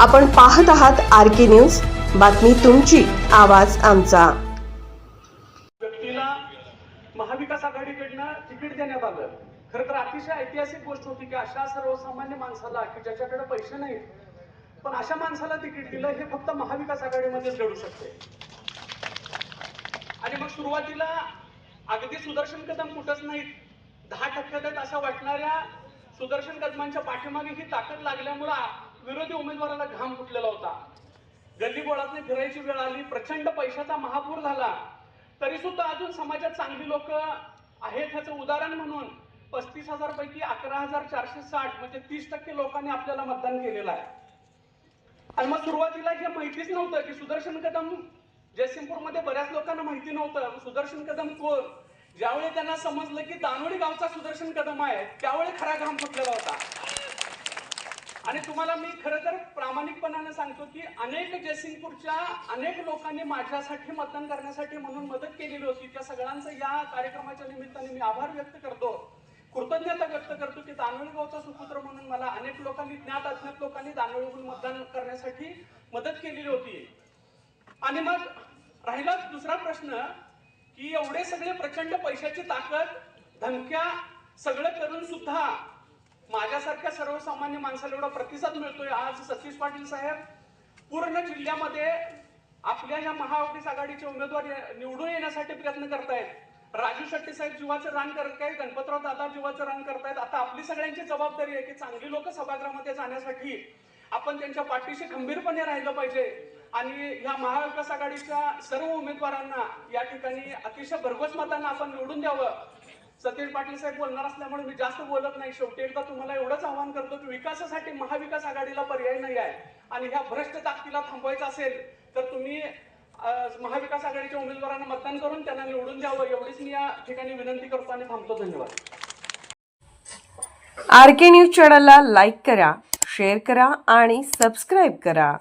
आपण पाहत आहात आरके न्यूज, बातमी तुमची, आवाज आमचा। व्यक्तीला महाविकास आघाडीकडनं तिकीट देण्यात आलं। खरं तर अतिशय ऐतिहासिक गोष्ट होती की अशा सर्वसामान्य माणसाला की ज्याच्याकडे पैसे नाहीत पण अशा माणसाला तिकीट दिलं हे फक्त महाविकास आघाडीमध्येच घडू शकते। आणि मग सुरुवातीला अगदी सुदर्शन कदम कुठंच नाहीत, 10% आहेत असं वाटणाऱ्या सुदर्शन कदमांच्या पाठीमागे ही ताकद लागल्यामुळे विरोधी उमेदवाराला घाम फुटलेला होता। गल्ली बोळातून फिरायची वेळ आली, प्रचंड पैशाचा महापूर झाला, तरी सुद्धा अजून समाजात चांगली लोक आहेत ह्याचं उदाहरण म्हणून 35,000 पैकी 11,460 म्हणजे 30% लोकांनी आपल्याला मतदान केलेलं आहे। आणि मग सुरुवातीला हे माहितीच नव्हतं की सुदर्शन कदम, जयसिंगपूरमध्ये बऱ्याच लोकांना माहिती नव्हतं सुदर्शन कदम कोण। ज्यावेळी त्यांना समजलं की दानोळी गावचा सुदर्शन कदम आहे त्यावेळी खरा घाम फुटलेला होता। आणि तुम्हाला मी खरं तर प्रामाणिकपणाने सांगतो की अनेक जयसिंगपूरच्या अनेक लोकांनी माझ्यासाठी मतदान करण्यासाठी म्हणून मदत केलेली होती। त्या सगळ्यांचं या कार्यक्रमाच्या निमित्ताने मी आभार व्यक्त करतो, कृतज्ञता व्यक्त करतो की दानोळी गावचा सुपुत्र म्हणून मला अनेक लोकांनी, ज्ञात अज्ञात लोकांनी दानोळीहून मतदान करण्यासाठी मदत केलेली होती। आणि मग राहिला दुसरा प्रश्न की एवढे सगळे प्रचंड पैशाची ताकद, धमक्या सगळं करून सुद्धा माझ्यासारख्या सर्वसामान्य माणसाला एवढा प्रतिसाद मिळतोय। आज सतीश पाटील साहेब पूर्ण जिल्ह्यामध्ये आपल्या या महाविकास आघाडीचे उमेदवार निवडून येण्यासाठी प्रयत्न करतायत। राजू शेट्टी साहेब जीवाचं रान करत आहेत, गणपतराव दादा जीवाचं रान करतायत। आता आपली सगळ्यांची जबाबदारी आहे की चांगली लोक सभागृहामध्ये जाण्यासाठी आपण त्यांच्या पाठीशी खंबीरपणे राहिलं पाहिजे। आणि या महाविकास आघाडीच्या सर्व उमेदवारांना या ठिकाणी अतिशय भरघोस मतांना आपण निवडून द्यावं। सतीश पाटील साहेब बोलणार असल्यामुळे मी जास्त बोलत नाही। शेवटी एकदा तुम्हाला एवढंच आवाहन करतो की विकासासाठी महाविकास आघाडीला पर्याय नाही आहे आणि ह्या भ्रष्ट ताकदीला थांबवायचं असेल तर तुम्ही महाविकास आघाडीच्या उमेदवारांना मतदान करून त्यांना निवडून द्यावं, एवढीच मी या ठिकाणी विनंती करतो आणि थांबतो। धन्यवाद। आरके न्यूज चॅनलला लाईक करा, शेअर करा आणि सबस्क्राईब करा।